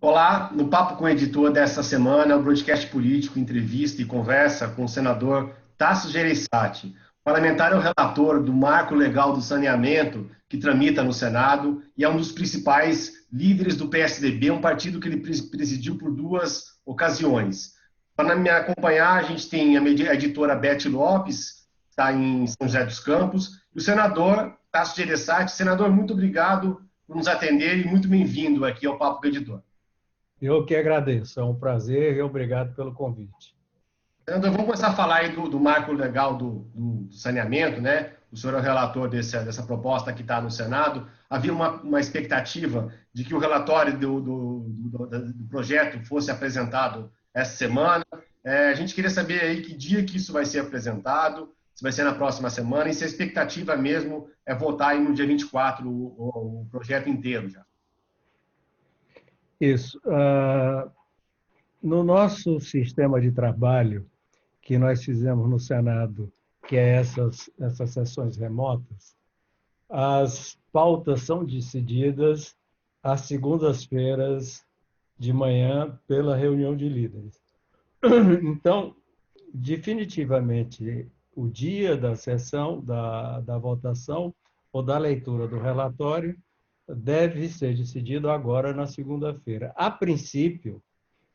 Olá, no Papo com o Editor desta semana, o broadcast político, entrevista e conversa com o senador Tasso Gereissati. O parlamentar é o relator do Marco Legal do Saneamento, que tramita no Senado, e é um dos principais líderes do PSDB, um partido que ele presidiu por duas ocasiões. Para me acompanhar, a gente tem a editora Beth Lopes, que está em São José dos Campos, e o senador Tasso Gereissati. Senador, muito obrigado por nos atender e muito bem-vindo aqui ao Papo com o Editor. Eu que agradeço, é um prazer e obrigado pelo convite. Então, vamos começar a falar aí do marco legal do saneamento, né? O senhor é o relator dessa proposta que está no Senado. Havia uma expectativa de que o relatório do projeto fosse apresentado essa semana. A gente queria saber aí que dia que isso vai ser apresentado, se vai ser na próxima semana, e se a expectativa mesmo é votar aí no dia 24 o projeto inteiro já. Isso. No nosso sistema de trabalho, que nós fizemos no Senado, que é essas sessões remotas, as pautas são decididas às segundas-feiras de manhã pela reunião de líderes. Então, definitivamente, o dia da sessão, da votação ou da leitura do relatório deve ser decidido agora na segunda-feira. A princípio,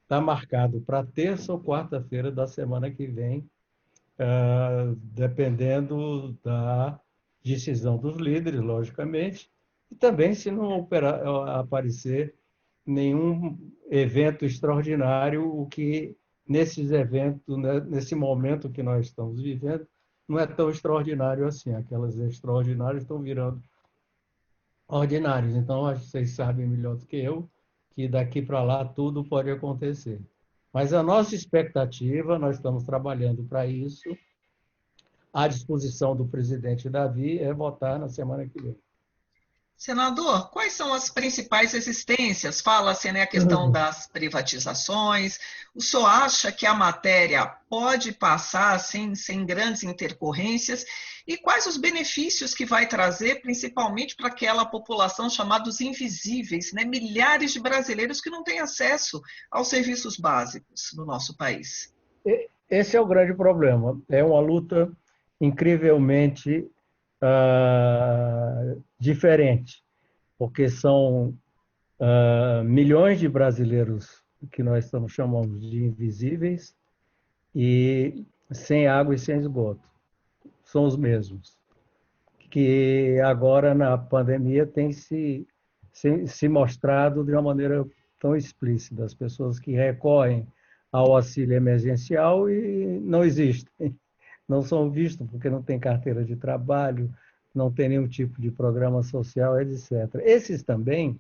está marcado para terça ou quarta-feira da semana que vem, dependendo da decisão dos líderes, logicamente, e também se não aparecer nenhum evento extraordinário, o que nesses eventos, né, nesse momento que nós estamos vivendo, não é tão extraordinário assim. Aquelas extraordinárias estão virando ordinários. Então, acho que vocês sabem melhor do que eu que daqui para lá tudo pode acontecer. Mas a nossa expectativa, nós estamos trabalhando para isso, à disposição do presidente Davi, é votar na semana que vem. Senador, quais são as principais resistências? Fala-se, né, a questão das privatizações. O senhor acha que a matéria pode passar assim, sem grandes intercorrências? E quais os benefícios que vai trazer, principalmente para aquela população chamada os invisíveis, né? Milhares de brasileiros que não têm acesso aos serviços básicos no nosso país? Esse é o grande problema. É uma luta incrivelmente diferente, porque são milhões de brasileiros que nós estamos chamando de invisíveis e sem água e sem esgoto. São os mesmos, que agora na pandemia tem se mostrado de uma maneira tão explícita. As pessoas que recorrem ao auxílio emergencial e não existem, não são vistos porque não tem carteira de trabalho, não tem nenhum tipo de programa social, etc. Esses também,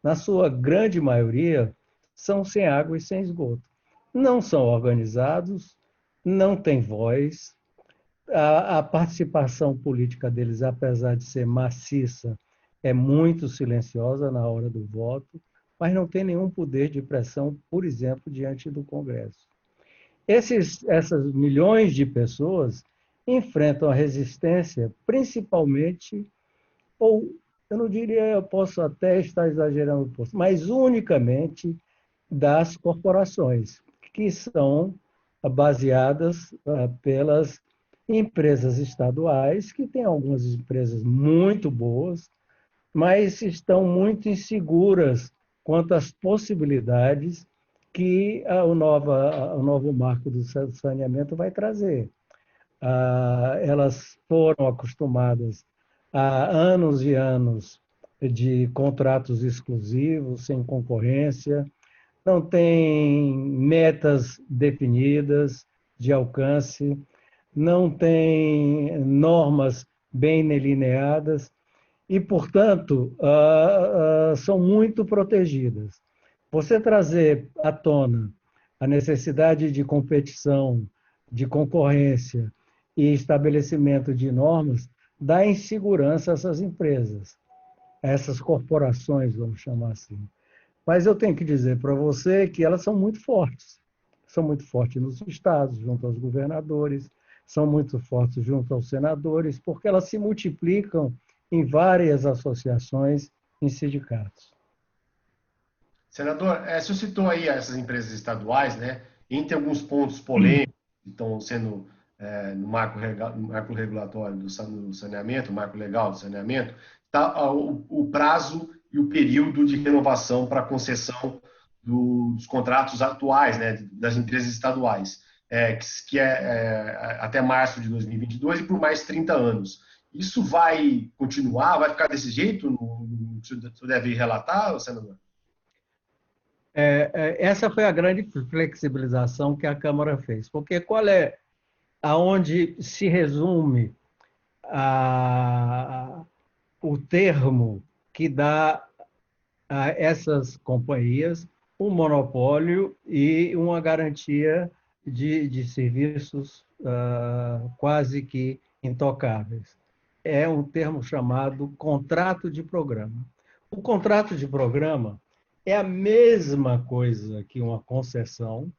na sua grande maioria, são sem água e sem esgoto. Não são organizados, não têm voz, a participação política deles, apesar de ser maciça, é muito silenciosa na hora do voto, mas não tem nenhum poder de pressão, por exemplo, diante do Congresso. Essas milhões de pessoas enfrentam a resistência, principalmente, ou eu não diria, eu posso até estar exagerando um pouco, mas unicamente das corporações, que são baseadas pelas empresas estaduais, que têm algumas empresas muito boas, mas estão muito inseguras quanto às possibilidades que o novo marco do saneamento vai trazer. Elas foram acostumadas a anos e anos de contratos exclusivos, sem concorrência, não tem metas definidas de alcance, não tem normas bem delineadas e, portanto, são muito protegidas. Você trazer à tona a necessidade de competição, de concorrência e estabelecimento de normas dá insegurança a essas empresas, a essas corporações, vamos chamar assim. Mas eu tenho que dizer para você que elas são muito fortes. São muito fortes nos estados, junto aos governadores, são muito fortes junto aos senadores, porque elas se multiplicam em várias associações, em sindicatos. Senador, o senhor citou aí essas empresas estaduais, né? Entre alguns pontos polêmicos que estão sendo no marco regulatório do saneamento, marco legal do saneamento, está o prazo e o período de renovação para concessão dos contratos atuais, né, das empresas estaduais, que é até março de 2022 e por mais 30 anos. Isso vai continuar? Vai ficar desse jeito? O senhor deve relatar, senador? Essa foi a grande flexibilização que a Câmara fez, porque aonde se resume o termo que dá a essas companhias um monopólio e uma garantia de serviços quase que intocáveis. É um termo chamado contrato de programa. O contrato de programa é a mesma coisa que uma concessão,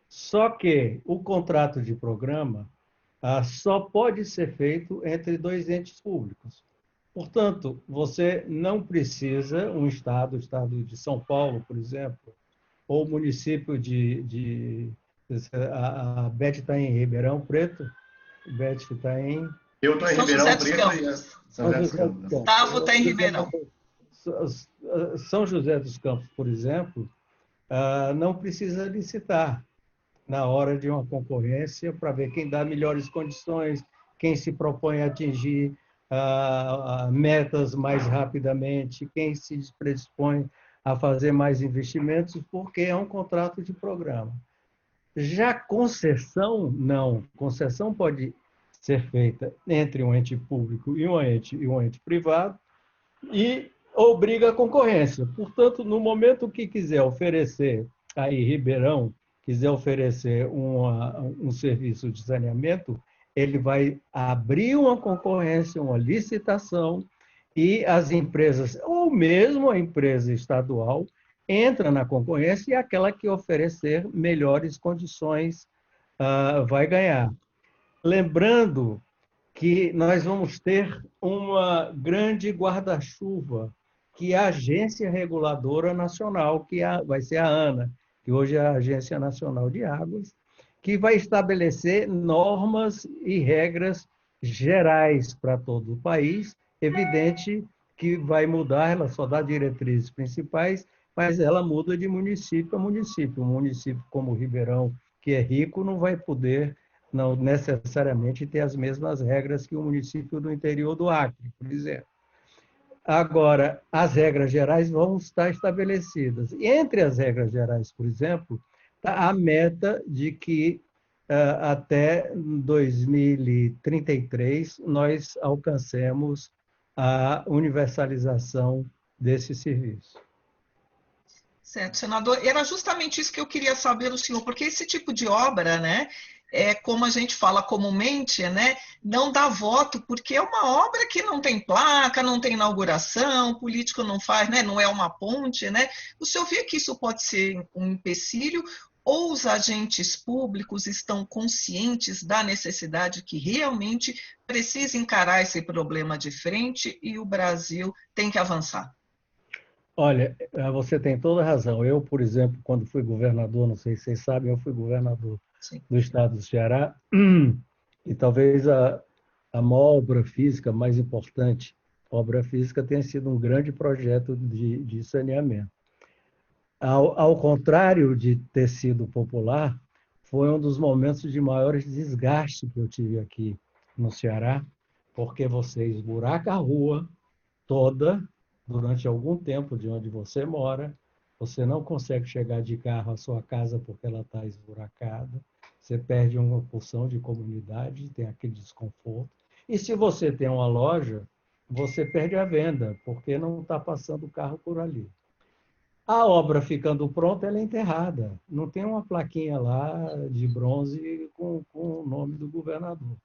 só que o contrato de programa só pode ser feito entre dois entes públicos. Portanto, você não precisa, o estado de São Paulo, por exemplo, ou o município a Beth está em Ribeirão Preto, Beth está em... Eu estou em São Ribeirão José dos Preto e Campos. São José dos Campos. Gustavo está em Ribeirão. São José dos Campos, por exemplo, não precisa licitar na hora de uma concorrência para ver quem dá melhores condições, quem se propõe a atingir metas mais rapidamente, quem se predispõe a fazer mais investimentos, porque é um contrato de programa. Já concessão, não. Concessão pode ser feita entre um ente público e um ente privado e obriga a concorrência. Portanto, no momento que quiser oferecer, aí Ribeirão, quiser oferecer um serviço de saneamento, ele vai abrir uma concorrência, uma licitação, e as empresas, ou mesmo a empresa estadual, entra na concorrência e aquela que oferecer melhores condições vai ganhar. Lembrando que nós vamos ter uma grande guarda-chuva, que é a Agência Reguladora Nacional, que vai ser a ANA, que hoje é a Agência Nacional de Águas, que vai estabelecer normas e regras gerais para todo o país. Evidente que vai mudar, ela só dá diretrizes principais, mas ela muda de município a município. Um município como Ribeirão, que é rico, não vai poder não necessariamente ter as mesmas regras que o município do interior do Acre, por exemplo. Agora, as regras gerais vão estar estabelecidas. E entre as regras gerais, por exemplo, está a meta de que até 2033 nós alcancemos a universalização desse serviço. Certo, senador. Era justamente isso que eu queria saber do senhor, porque esse tipo de obra, né, como a gente fala comumente, né, não dá voto, porque é uma obra que não tem placa, não tem inauguração, o político não faz, né, não é uma ponte, né? O senhor vê que isso pode ser um empecilho, ou os agentes públicos estão conscientes da necessidade que realmente precisa encarar esse problema de frente e o Brasil tem que avançar? Olha, você tem toda a razão. Eu, por exemplo, quando fui governador, não sei se vocês sabem, eu fui governador Sim. do estado do Ceará, e talvez a maior obra física, mais importante, obra física, tenha sido um grande projeto de saneamento. Ao contrário de ter sido popular, foi um dos momentos de maiores desgaste que eu tive aqui no Ceará, porque você esburaca a rua toda durante algum tempo de onde você mora, você não consegue chegar de carro à sua casa porque ela está esburacada, você perde uma porção de comunidade, tem aquele desconforto. E se você tem uma loja, você perde a venda, porque não está passando o carro por ali. A obra ficando pronta, ela é enterrada. Não tem uma plaquinha lá de bronze com o nome do governador.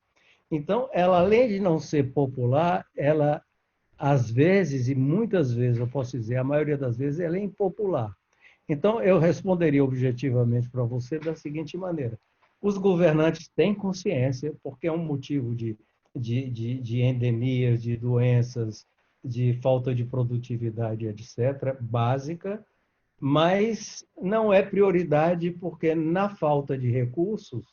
Então, ela, além de não ser popular, ela, às vezes, e muitas vezes, eu posso dizer, a maioria das vezes, ela é impopular. Então, eu responderia objetivamente para você da seguinte maneira. Os governantes têm consciência, porque é um motivo de endemias, de doenças, de falta de produtividade, etc., básica, mas não é prioridade porque, na falta de recursos,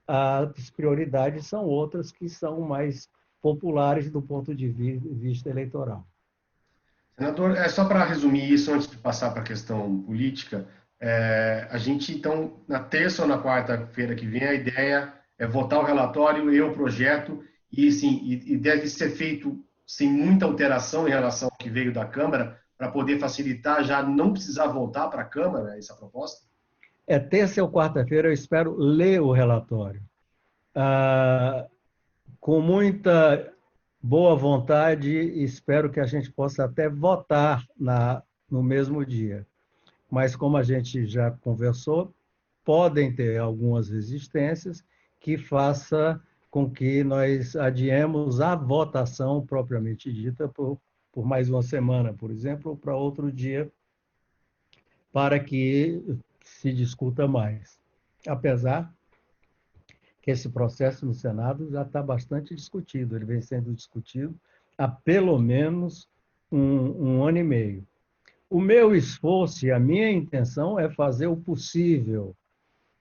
as prioridades são outras que são mais populares do ponto de vista eleitoral. Senador, só para resumir isso, antes de passar para a questão política, a gente, então, na terça ou na quarta-feira que vem, a ideia é votar o relatório e o projeto, e, sim, e deve ser feito sem muita alteração em relação ao que veio da Câmara, para poder facilitar, já não precisar voltar para a Câmara, essa proposta? Terça ou quarta-feira eu espero ler o relatório. Com muita boa vontade, espero que a gente possa até votar no mesmo dia. Mas, como a gente já conversou, podem ter algumas resistências que faça com que nós adiemos a votação propriamente dita por mais uma semana, por exemplo, ou para outro dia, para que se discuta mais. Apesar que esse processo no Senado já está bastante discutido, ele vem sendo discutido há pelo menos um ano e meio. O meu esforço e a minha intenção é fazer o possível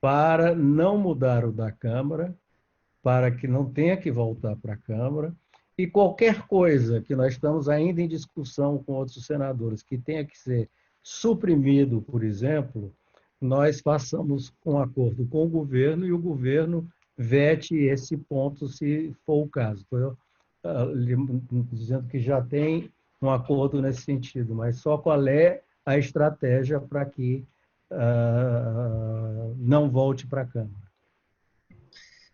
para não mudar o da Câmara, para que não tenha que voltar para a Câmara, e qualquer coisa que nós estamos ainda em discussão com outros senadores que tenha que ser suprimido, por exemplo, nós façamos um acordo com o governo e o governo vete esse ponto, se for o caso. Estou dizendo que já tem um acordo nesse sentido, mas só qual é a estratégia para que não volte para a Câmara.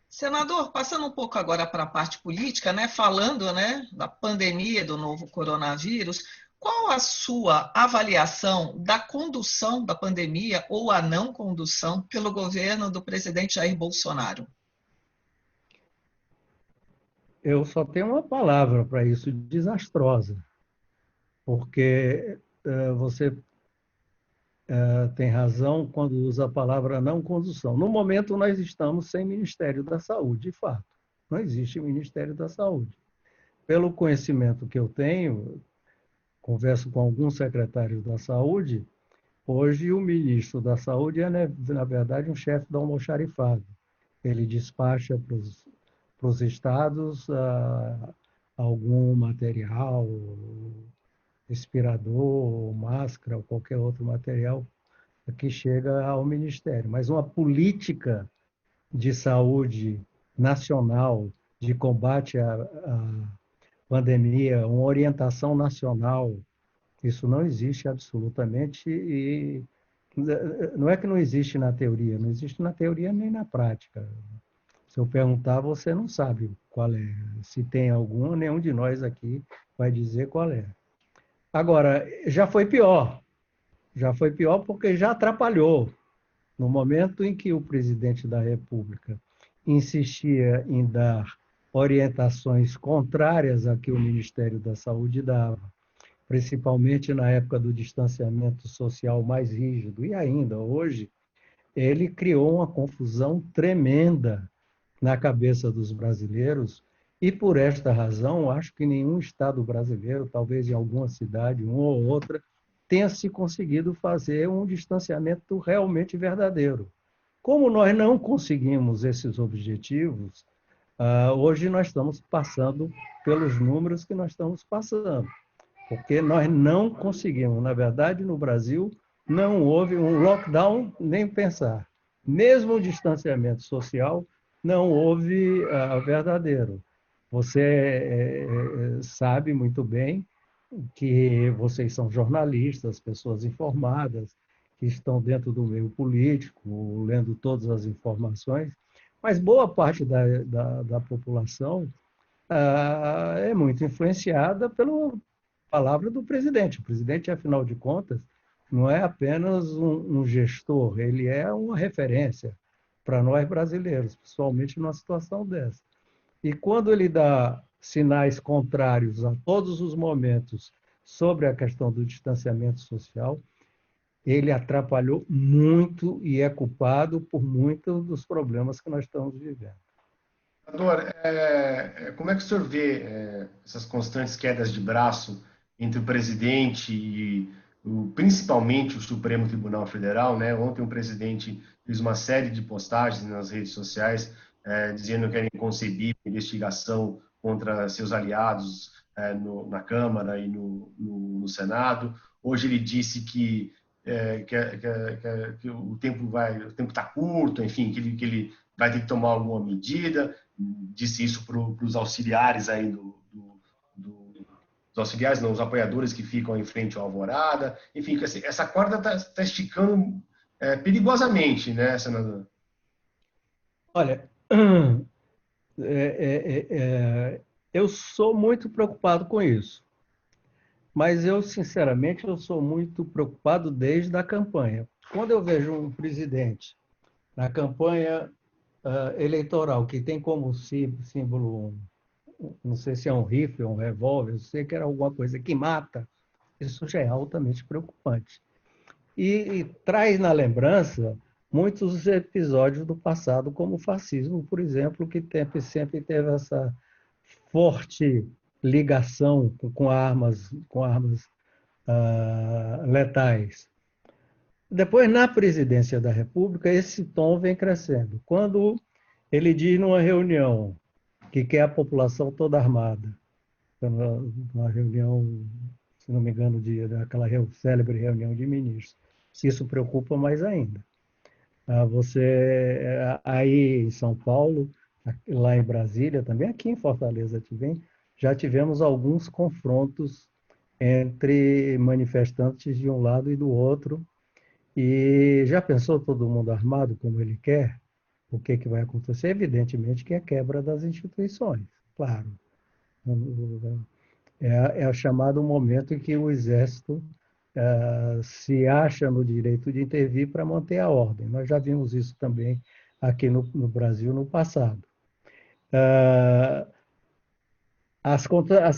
Senador, passando um pouco agora para a parte política, né, falando, né, da pandemia do novo coronavírus, qual a sua avaliação da condução da pandemia ou a não condução pelo governo do presidente Jair Bolsonaro? Eu só tenho uma palavra para isso: desastrosa, porque você tem razão quando usa a palavra não condução. No momento, nós estamos sem Ministério da Saúde, de fato. Não existe Ministério da Saúde. Pelo conhecimento que eu tenho, converso com alguns secretários da Saúde, hoje o ministro da Saúde é, na verdade, um chefe do almoxarifado. Ele despacha para os estados algum material, respirador, máscara ou qualquer outro material que chega ao Ministério. Mas uma política de saúde nacional, de combate à pandemia, uma orientação nacional, isso não existe absolutamente, e não é que não existe na teoria, não existe na teoria nem na prática. Se eu perguntar, você não sabe qual é. Se tem algum, nenhum de nós aqui vai dizer qual é. Agora, já foi pior porque já atrapalhou. No momento em que o presidente da República insistia em dar orientações contrárias a que o Ministério da Saúde dava, principalmente na época do distanciamento social mais rígido, e ainda hoje, ele criou uma confusão tremenda na cabeça dos brasileiros, e por esta razão, acho que nenhum estado brasileiro, talvez em alguma cidade, uma ou outra, tenha se conseguido fazer um distanciamento realmente verdadeiro. Como nós não conseguimos esses objetivos, hoje nós estamos passando pelos números que nós estamos passando, porque nós não conseguimos. Na verdade, no Brasil, não houve um lockdown nem pensar. Mesmo o distanciamento social, não houve verdadeiro. Você sabe muito bem que vocês são jornalistas, pessoas informadas, que estão dentro do meio político, lendo todas as informações, mas boa parte da população é muito influenciada pela palavra do presidente. O presidente, afinal de contas, não é apenas um gestor, ele é uma referência para nós brasileiros, principalmente numa situação dessa. E quando ele dá sinais contrários a todos os momentos sobre a questão do distanciamento social, ele atrapalhou muito e é culpado por muitos dos problemas que nós estamos vivendo. Senador, como é que o senhor vê essas constantes quedas de braço entre o presidente e principalmente o Supremo Tribunal Federal, né? Ontem o presidente fez uma série de postagens nas redes sociais dizendo que era inconcebível a investigação contra seus aliados na Câmara e no Senado. Hoje ele disse que o tempo está curto, enfim, que ele vai ter que tomar alguma medida. Disse isso para os auxiliares aí os auxiliares, não, os apoiadores que ficam em frente ao Alvorada. Enfim, essa corda está esticando perigosamente, né, senador? Olha, eu sou muito preocupado com isso. Mas eu, sinceramente, eu sou muito preocupado desde a campanha. Quando eu vejo um presidente na campanha eleitoral que tem como símbolo, não sei se é um rifle, um revólver, eu sei que era alguma coisa que mata, isso já é altamente preocupante. E traz na lembrança muitos episódios do passado, como o fascismo, por exemplo, que sempre teve essa forte ligação com armas letais. Depois, na presidência da República, esse tom vem crescendo. Quando ele diz numa reunião que quer a população toda armada, numa reunião, se não me engano, daquela célebre reunião de ministros, isso preocupa mais ainda. Você, aí em São Paulo, lá em Brasília, também aqui em Fortaleza também, já tivemos alguns confrontos entre manifestantes de um lado e do outro. E já pensou todo mundo armado como ele quer? O que vai acontecer? Evidentemente que é a quebra das instituições, claro. É o chamado momento em que o Exército se acha no direito de intervir para manter a ordem. Nós já vimos isso também aqui no Brasil no passado. As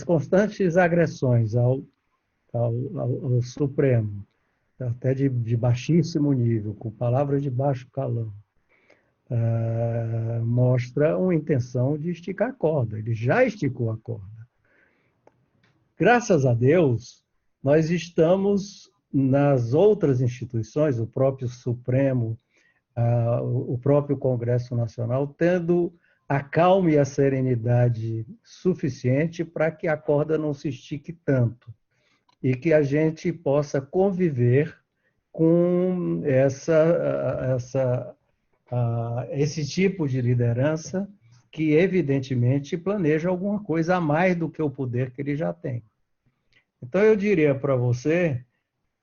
constantes agressões ao Supremo, até de baixíssimo nível, com palavras de baixo calão, mostra uma intenção de esticar a corda. Ele já esticou a corda. Graças a Deus, nós estamos nas outras instituições, o próprio Supremo, o próprio Congresso Nacional, tendo a calma e a serenidade suficiente para que a corda não se estique tanto e que a gente possa conviver com esse tipo de liderança que, evidentemente, planeja alguma coisa a mais do que o poder que ele já tem. Então, eu diria para você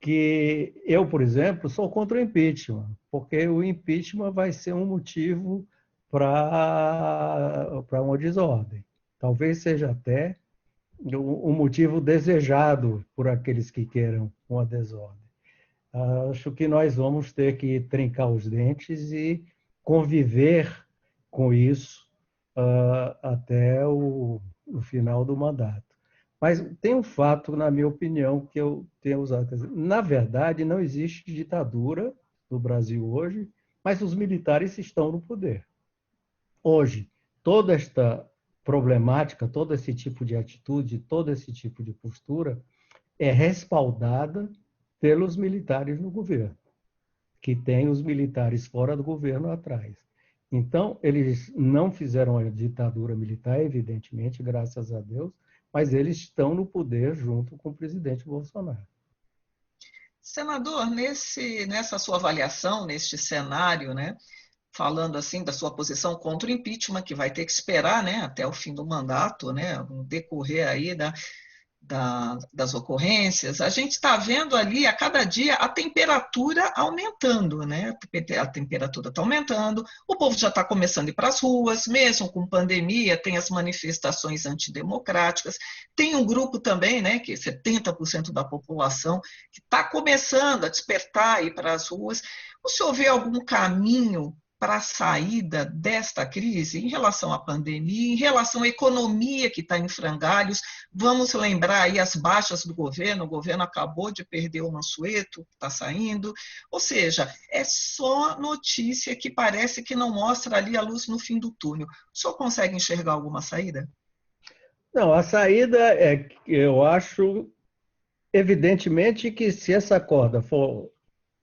que eu, por exemplo, sou contra o impeachment, porque o impeachment vai ser um motivo para uma desordem. Talvez seja até um motivo desejado por aqueles que queiram uma desordem. Acho que nós vamos ter que trincar os dentes e conviver com isso até o final do mandato. Mas tem um fato, na minha opinião, que eu tenho usado. Na verdade, não existe ditadura no Brasil hoje, mas os militares estão no poder. Hoje, toda esta problemática, todo esse tipo de atitude, todo esse tipo de postura é respaldada pelos militares no governo, que tem os militares fora do governo atrás. Então, eles não fizeram a ditadura militar, evidentemente, graças a Deus, mas eles estão no poder junto com o presidente Bolsonaro. Senador, nessa sua avaliação, neste cenário, né, falando assim da sua posição contra o impeachment, que vai ter que esperar, né, até o fim do mandato, né, no decorrer aí das ocorrências, a gente está vendo ali a cada dia a temperatura aumentando, né? A temperatura está aumentando, o povo já está começando a ir para as ruas, mesmo com pandemia, tem as manifestações antidemocráticas, tem um grupo também, né, que é 70% da população, que está começando a despertar e ir para as ruas. O senhor vê algum caminho para a saída desta crise em relação à pandemia, em relação à economia que está em frangalhos? Vamos lembrar aí as baixas do governo, o governo acabou de perder o Mansueto, está saindo, ou seja, é só notícia que parece que não mostra ali a luz no fim do túnel. O senhor consegue enxergar alguma saída? Não, a saída eu acho Evidentemente que se essa corda for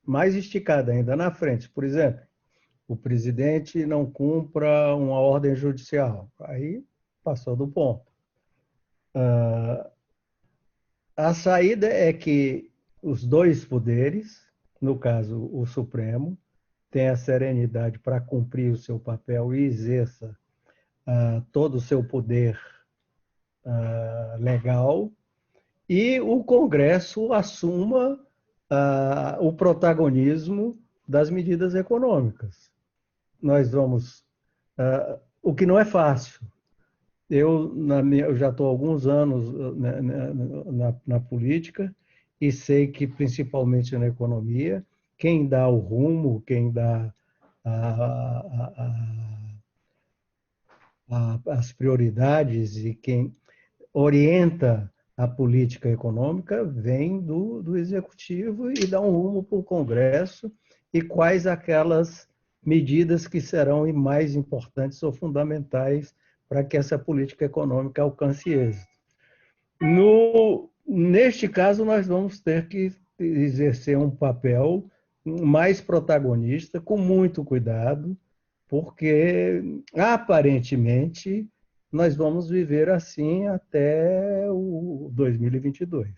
mais esticada ainda na frente, por exemplo, o presidente não cumpra uma ordem judicial, aí passou do ponto. A saída é que os dois poderes, no caso o Supremo, tenha serenidade para cumprir o seu papel e exerça todo o seu poder legal, e o Congresso assuma o protagonismo das medidas econômicas. Nós vamos... o que não é fácil. Eu já estou há alguns anos na política e sei que, principalmente na economia, quem dá o rumo, quem dá as prioridades e quem orienta a política econômica vem do Executivo e dá um rumo para o Congresso e quais aquelas medidas que serão mais importantes ou fundamentais para que essa política econômica alcance êxito. Neste caso, nós vamos ter que exercer um papel mais protagonista, com muito cuidado, porque, aparentemente, nós vamos viver assim até o 2022.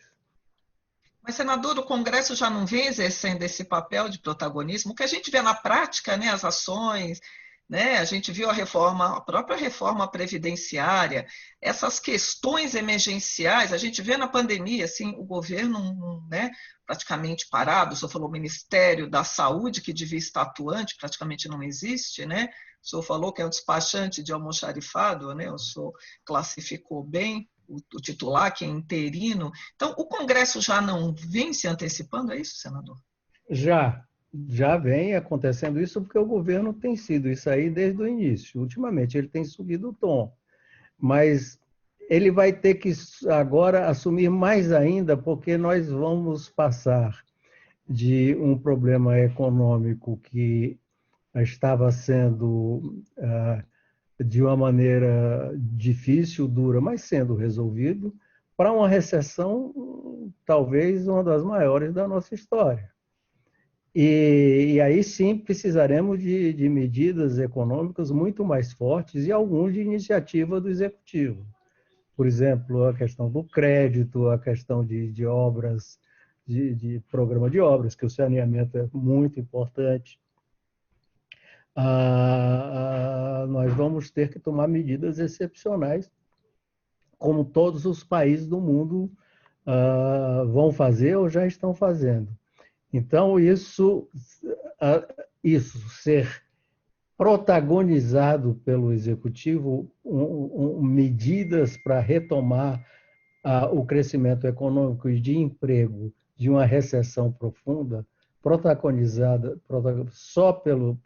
Mas, senador, o Congresso já não vem exercendo esse papel de protagonismo? O que a gente vê na prática, né, as ações, né, a gente viu a própria reforma previdenciária, essas questões emergenciais, a gente vê na pandemia, assim, o governo, né, praticamente parado. O senhor falou o Ministério da Saúde, que devia estar atuante, praticamente não existe, né? O senhor falou que é um despachante de almoxarifado, né? O senhor classificou bem o titular, que é interino. Então, o Congresso já não vem se antecipando, é isso, senador? Já vem acontecendo isso porque o governo tem sido isso aí desde o início. Ultimamente ele tem subido o tom, mas ele vai ter que agora assumir mais ainda, porque nós vamos passar de um problema econômico que estava sendo de uma maneira difícil, dura, mas sendo resolvido, para uma recessão talvez uma das maiores da nossa história. E aí sim precisaremos de medidas econômicas muito mais fortes e alguns de iniciativa do Executivo. Por exemplo, a questão do crédito, a questão de obras, de programa de obras, que o saneamento é muito importante. Nós vamos ter que tomar medidas excepcionais, como todos os países do mundo vão fazer ou já estão fazendo. Então, isso ser protagonizado pelo Executivo, medidas para retomar o crescimento econômico e de emprego de uma recessão profunda, protagonizada só pelo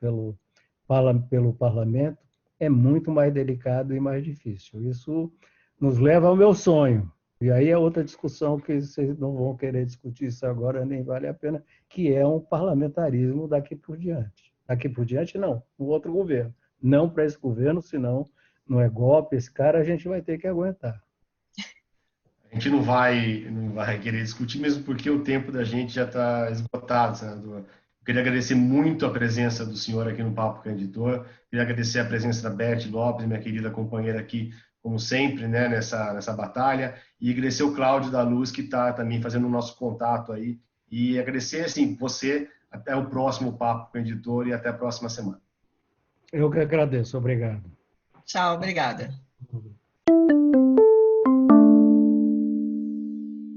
parlamento, é muito mais delicado e mais difícil. Isso nos leva ao meu sonho. E aí é outra discussão que vocês não vão querer discutir isso agora, nem vale a pena, que é um parlamentarismo daqui por diante. Daqui por diante, não, um outro governo. Não para esse governo, senão não é golpe, esse cara a gente vai ter que aguentar. A gente não vai querer discutir, mesmo porque o tempo da gente já está esgotado, senador. Eu queria agradecer muito a presença do senhor aqui no Papo com o Editor. Queria agradecer a presença da Beth Lopes, minha querida companheira aqui, como sempre, né, nessa batalha. E agradecer o Cláudio da Luz, que está também fazendo o nosso contato aí. E agradecer, assim, você, até o próximo Papo com o Editor e até a próxima semana. Eu que agradeço. Obrigado. Tchau, obrigada.